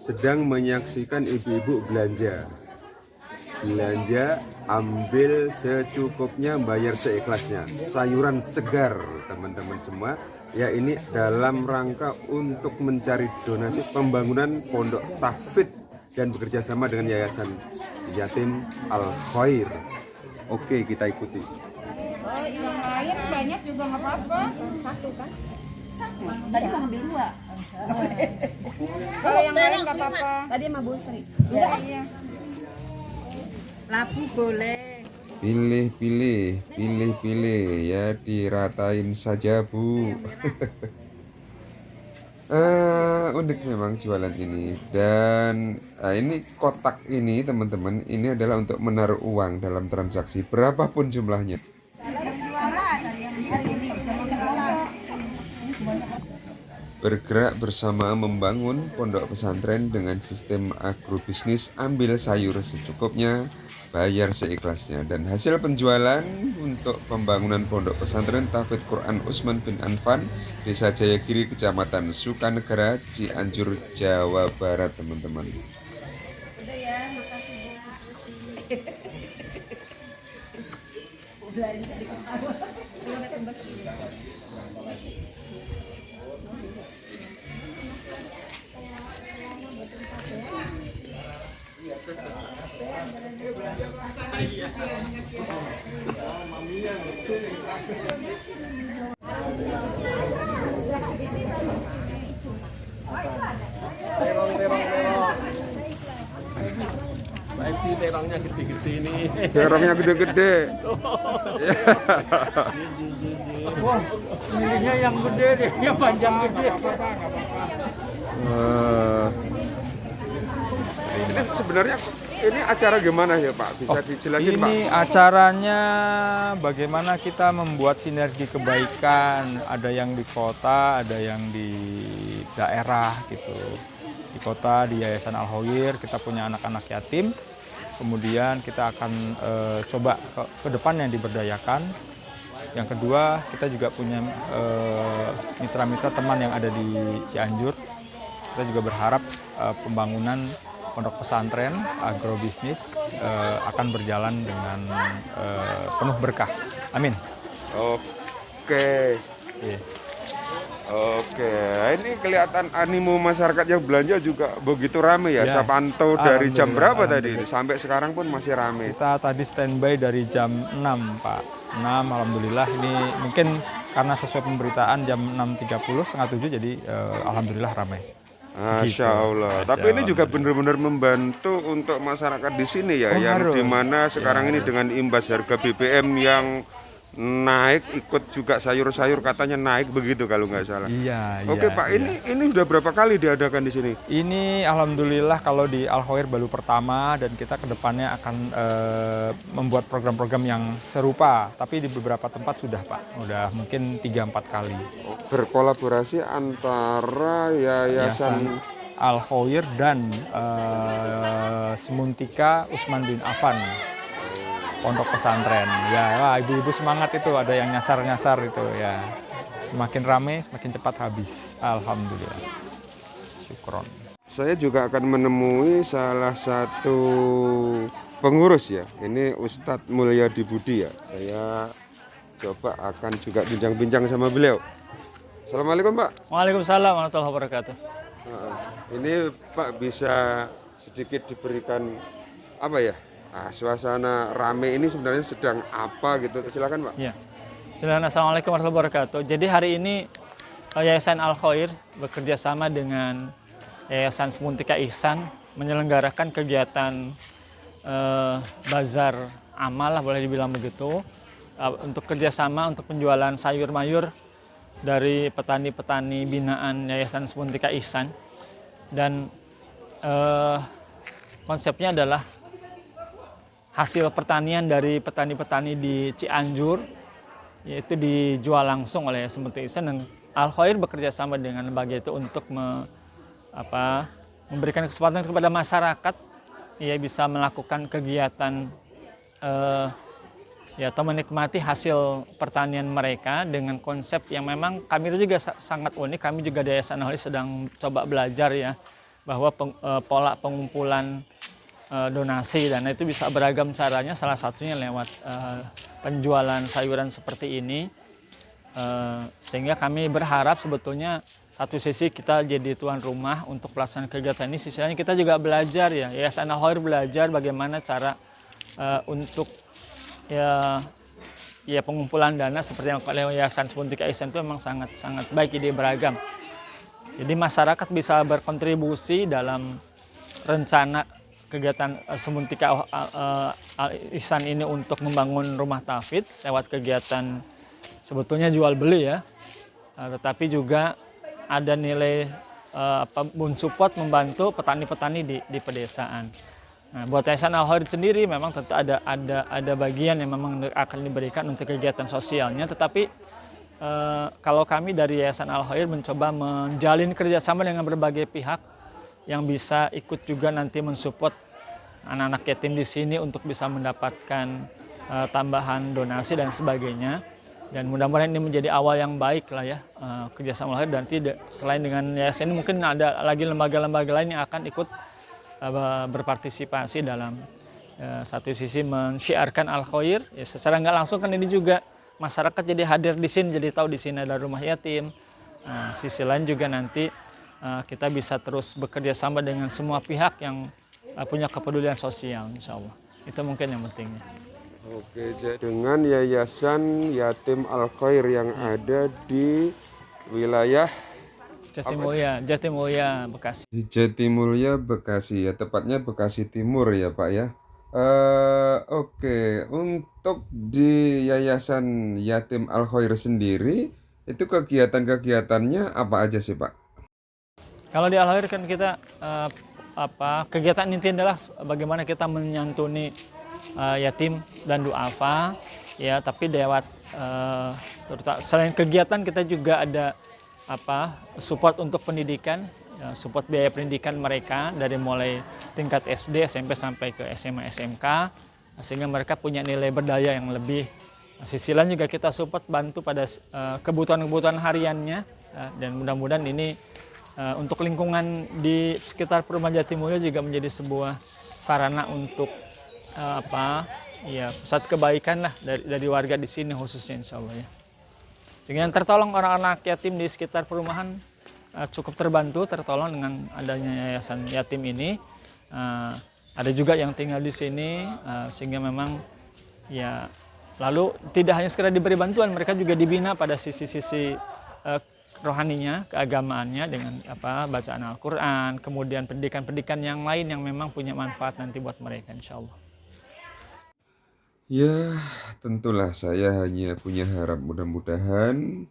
sedang menyaksikan ibu-ibu belanja. Belanja, ambil secukupnya, bayar seikhlasnya. Sayuran segar, teman-teman semua. Ya, ini dalam rangka untuk mencari donasi pembangunan Pondok Tahfidz dan bekerja sama dengan Yayasan Yatim Al-Khair. Oke, kita ikuti. Oh, yang lain banyak juga nggak apa-apa. Satu kan? Satu. Tadi mau ngambil dua. Kalau yang lain nggak apa-apa. Tadi sama Bu Sri. Iya. Labu boleh. Pilih ya, diratain saja Bu. Unik memang jualan ini. Dan ini kotak ini teman-teman, ini adalah untuk menaruh uang dalam transaksi berapapun jumlahnya. Bergerak bersama membangun pondok pesantren dengan sistem agrobisnis, ambil sayur secukupnya, bayar seikhlasnya. Dan hasil penjualan untuk pembangunan pondok pesantren Tahfidz Quran Utsman bin Affan, Desa Jayagiri, Kecamatan Sukanegara, Cianjur, Jawa Barat, teman-teman. Udah ya, makasih Bu. Belanja di ketawa. Terongnya gede-gede ini. Terongnya gede-gede. Wah, pilihnya yang gede deh, yang panjang gede. Ini sebenarnya ini acara gimana ya Pak? Bisa dijelasin Pak? Ini acaranya bagaimana kita membuat sinergi kebaikan. Ada yang di kota, ada yang di daerah gitu. Di kota, di Yayasan Al-Khair, kita punya anak-anak yatim. Kemudian kita akan coba ke depannya diberdayakan. Yang kedua, kita juga punya mitra-mitra teman yang ada di Cianjur. Kita juga berharap pembangunan pondok pesantren agrobisnis akan berjalan dengan penuh berkah. Amin. Oke. Iya. Oke, ini kelihatan animo masyarakat yang belanja juga begitu ramai ya. Ya. Saya pantau dari jam berapa tadi? Alhamdulillah. Sampai sekarang pun masih ramai. Kita tadi standby dari jam 6, Pak. 6, alhamdulillah. Ini mungkin karena sesuai pemberitaan jam 6.30, setengah 7, jadi alhamdulillah ramai. Masya Allah. Tapi ini juga benar-benar membantu untuk masyarakat di sini ya, yang Pengaruh. dimana sekarang ini dengan imbas harga BBM yang naik, ikut juga sayur-sayur katanya naik begitu kalau nggak salah. Iya, Oke iya, Pak, iya. ini udah berapa kali diadakan di sini? Ini alhamdulillah kalau di Al-Khair baru pertama, dan kita kedepannya akan membuat program-program yang serupa. Tapi di beberapa tempat sudah Pak, udah mungkin 3-4 kali. Berkolaborasi antara Yayasan Al-Khair dan Semuntika Utsman bin Affan. Pondok pesantren. Ya, wah, ibu-ibu semangat itu, ada yang nyasar-nyasar itu ya. Semakin ramai, semakin cepat habis. Alhamdulillah. Syukron. Saya juga akan menemui salah satu pengurus ya. Ini Ustadz Mulyadi Budi ya. Saya coba akan juga bincang-bincang sama beliau. Assalamualaikum Pak. Waalaikumsalam warahmatullahi wabarakatuh. Ini Pak bisa sedikit diberikan apa ya? Suasana rame ini sebenarnya sedang apa gitu? Silakan Pak. Ya. Assalamualaikum warahmatullahi wabarakatuh. Jadi hari ini Yayasan Al-Khair bekerja sama dengan Yayasan Semuntika Ihsan menyelenggarakan kegiatan bazar amal lah, boleh dibilang begitu, untuk kerjasama untuk penjualan sayur mayur dari petani-petani binaan Yayasan Semuntika Ihsan. Dan konsepnya adalah hasil pertanian dari petani-petani di Cianjur, yaitu dijual langsung oleh Semuntika Ihsan, dan Al-Khair bekerja sama dengan lembaga itu untuk memberikan kesempatan kepada masyarakat ya bisa melakukan kegiatan atau menikmati hasil pertanian mereka dengan konsep yang memang kami juga sangat unik. Kami juga di Yayasan Al-Khair sedang coba belajar ya bahwa pola pengumpulan donasi dana itu bisa beragam caranya, salah satunya lewat penjualan sayuran seperti ini. Sehingga kami berharap sebetulnya satu sisi kita jadi tuan rumah untuk pelaksanaan kegiatan ini, sisanya kita juga belajar ya, Yayasan Al-Khair belajar bagaimana cara untuk ya pengumpulan dana seperti yang oleh Yayasan Semuntika Ihsan itu memang sangat baik, ide beragam. Jadi masyarakat bisa berkontribusi dalam rencana kegiatan Semuntika Ihsan ini untuk membangun rumah tahfidz lewat kegiatan sebetulnya jual beli ya, tetapi juga ada nilai support membantu petani-petani di pedesaan. Nah, buat Yayasan Al-Khair sendiri memang tentu ada bagian yang memang akan diberikan untuk kegiatan sosialnya, tetapi kalau kami dari Yayasan Al-Khair mencoba menjalin kerjasama dengan berbagai pihak yang bisa ikut juga nanti mensupport anak-anak yatim di sini untuk bisa mendapatkan tambahan donasi dan sebagainya. Dan mudah-mudahan ini menjadi awal yang baik lah ya, kerjasama Al-Khair, dan tidak selain dengan yayasan ini mungkin ada lagi lembaga-lembaga lain yang akan ikut berpartisipasi dalam satu sisi mensyiarkan Al-Khair ya, secara nggak langsung kan ini juga masyarakat jadi hadir di sini, jadi tahu di sini ada rumah yatim. Sisi lain juga nanti kita bisa terus bekerja sama dengan semua pihak yang punya kepedulian sosial, insya Allah. Itu mungkin yang pentingnya. Oke, dengan Yayasan Yatim Al-Khair yang ada di wilayah Jatimulya, Bekasi. di Jatimulya, Bekasi ya, tepatnya Bekasi Timur ya Pak ya. Oke, untuk di Yayasan Yatim Al-Khair sendiri itu kegiatan-kegiatannya apa aja sih Pak? Kalau di Al-Khair kan kita kegiatan inti adalah bagaimana kita menyantuni yatim dan duafa ya, tapi lewat selain kegiatan kita juga ada support untuk pendidikan, support biaya pendidikan mereka dari mulai tingkat SD, SMP sampai ke SMA, SMK, sehingga mereka punya nilai berdaya yang lebih. Sisi lain juga kita support bantu pada kebutuhan-kebutuhan hariannya, dan mudah-mudahan ini untuk lingkungan di sekitar perumahan Jatimulya juga menjadi sebuah sarana untuk pusat kebaikan lah dari warga di sini khususnya, insya Allah ya. Sehingga yang tertolong orang-anak yatim di sekitar perumahan cukup tertolong dengan adanya yayasan yatim ini. Ada juga yang tinggal di sini, sehingga memang ya, lalu tidak hanya sekedar diberi bantuan, mereka juga dibina pada sisi-sisi rohaninya, keagamaannya dengan bacaan Al-Quran, kemudian pendidikan-pendidikan yang lain yang memang punya manfaat nanti buat mereka, insya Allah. Ya, tentulah saya hanya punya harap mudah-mudahan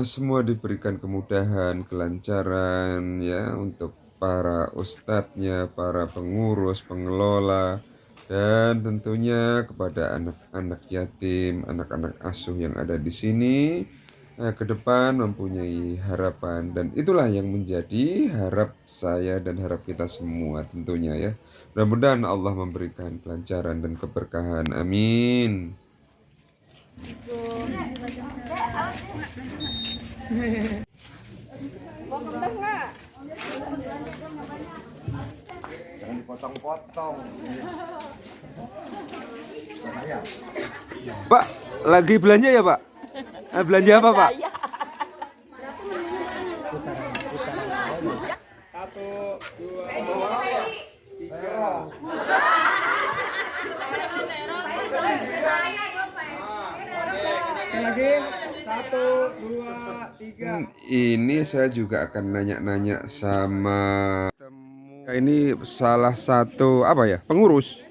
semua diberikan kemudahan, kelancaran ya untuk para ustadznya, para pengurus, pengelola, dan tentunya kepada anak-anak yatim, anak-anak asuh yang ada di sini ke depan mempunyai harapan, dan itulah yang menjadi harap saya dan harap kita semua tentunya ya. Mudah-mudahan Allah memberikan kelancaran dan keberkahan. Amin. Jangan dipotong-potong. Pak, lagi belanja ya Pak? Belanja apa Pak? Lagi 1, 2, 3. Ini saya juga akan nanya-nanya sama ini salah satu pengurus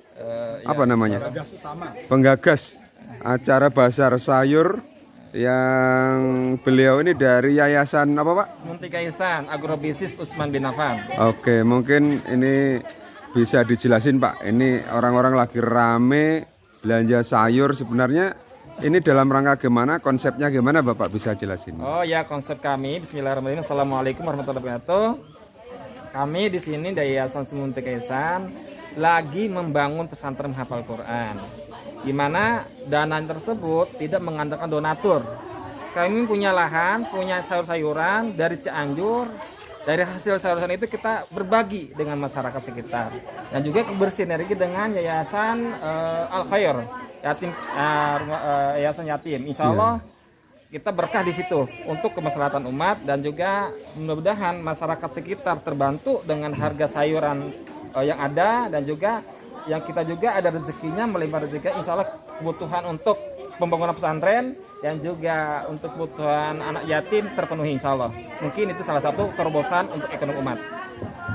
apa namanya? Penggagas acara Bazar Sayur yang beliau ini dari Yayasan apa Pak? Semuntika Ihsan, Agrobisnis Usman bin Affan. Oke, mungkin ini bisa dijelasin Pak. Ini orang-orang lagi rame belanja sayur, sebenarnya ini dalam rangka gimana, konsepnya gimana Bapak bisa jelasin? Oh ya, konsep kami, Bismillahirrahmanirrahim. Assalamualaikum warahmatullahi wabarakatuh. Kami di sini dari Yayasan Semuntika Ihsan lagi membangun pesantren hafal Quran, di mana dana tersebut tidak mengandalkan donatur. Kami punya lahan, punya sayur-sayuran dari Cianjur, dari hasil sayuran itu kita berbagi dengan masyarakat sekitar dan juga bersinergi dengan Yayasan Al Khair Yatim, Yayasan Yatim. Insya Allah kita berkah di situ untuk kemaslahatan umat dan juga mudah-mudahan masyarakat sekitar terbantu dengan harga sayuran yang ada dan juga yang kita juga ada rezekinya melimpah rezeki. Insya Allah kebutuhan untuk pembangunan pesantren dan juga untuk kebutuhan anak yatim terpenuhi insya Allah. Mungkin itu salah satu terobosan untuk ekonomi umat.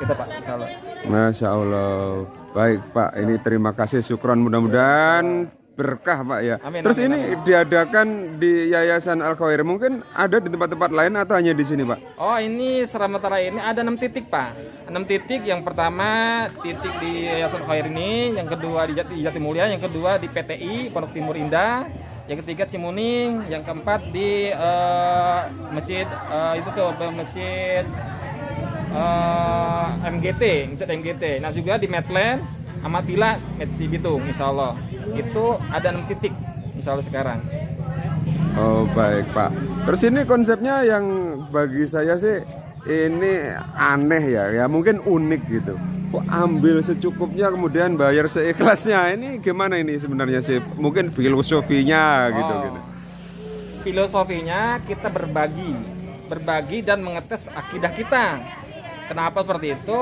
Gitu Pak, insya Allah. Masya Allah. Baik Pak, ini terima kasih, syukron, mudah-mudahan berkah Pak ya. Amin, Terus amin, ini diadakan di Yayasan Al Khair, mungkin ada di tempat-tempat lain atau hanya di sini Pak? Oh ini sementara ini ada 6 titik Pak. 6 titik, yang pertama titik di Yayasan Khair ini, yang kedua di Jatimulya, yang kedua di PTI Pondok Timur Indah, yang ketiga Cimuning, yang keempat di masjid masjid MGT. Nah juga di Medland, Amatila, Medsi Bitung, insya Allah. Itu ada 6 titik, insya Allah sekarang. Oh baik Pak. Terus ini konsepnya yang bagi saya sih ini aneh ya mungkin unik gitu. Kok ambil secukupnya kemudian bayar seikhlasnya, ini gimana ini sebenarnya sih? Mungkin filosofinya gitu. Filosofinya kita berbagi dan mengetes akidah kita. Kenapa seperti itu?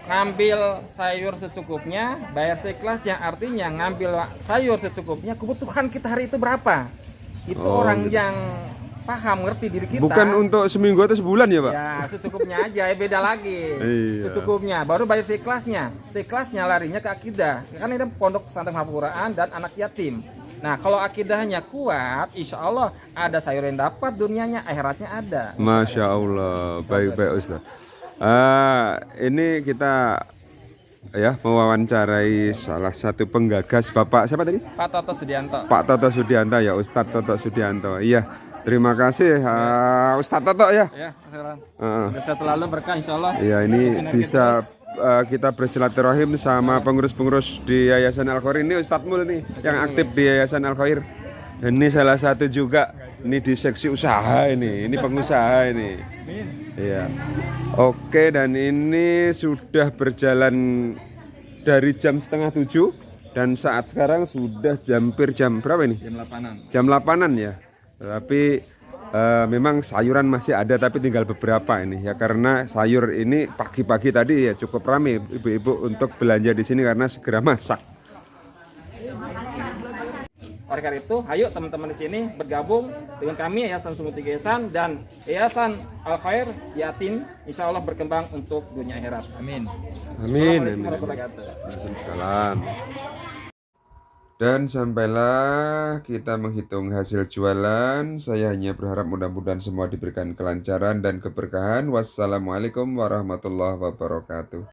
Ngambil sayur secukupnya, bayar seikhlasnya, artinya ngambil sayur secukupnya, kebutuhan kita hari itu berapa? Itu orang yang paham, ngerti diri kita. Bukan untuk seminggu atau sebulan ya Pak? Ya secukupnya aja, beda lagi. Iya. Secukupnya, baru bayar seikhlasnya. Seikhlasnya larinya ke akidah. Kan ini pondok pesantren hafal Quran dan anak yatim. Nah kalau akidahnya kuat, insya Allah ada sayur yang dapat, dunianya, akhiratnya ada. Masya Allah, baik-baik Ustaz. Ini kita ya mewawancarai salah satu penggagas Bapak siapa tadi? Pak Toto Sudianto. Pak Toto Sudianto ya, Ustadz Toto Sudianto. Iya, terima kasih Ustadz Toto ya. Ya, bisa selalu berkah insya Allah. Iya, ini bisa kita bersilaturahim sama pengurus-pengurus di Yayasan Al Khair. Ini Ustadz Mul nih yang aktif di Yayasan Al Khair. Ini salah satu juga ini di seksi usaha ini pengusaha ini. Iya. Oke, dan ini sudah berjalan dari jam 6:30 dan saat sekarang sudah hampir jam berapa ini? Jam 8-an. Jam 8-an ya. Tapi memang sayuran masih ada tapi tinggal beberapa ini ya, karena sayur ini pagi-pagi tadi ya cukup ramai ibu-ibu untuk belanja di sini karena segera masak. Oleh karena itu, ayo teman-teman di sini bergabung dengan kami Yayasan Sumutike Ihsan dan Yayasan Al Khair Yatim, insya Allah berkembang untuk dunia akhirat. Amin. Amin. Assalamualaikum warahmatullahi wabarakatuh. Waalaikumsalam. Dan sampailah kita menghitung hasil jualan. Saya hanya berharap mudah-mudahan semua diberikan kelancaran dan keberkahan. Wassalamualaikum warahmatullahi wabarakatuh.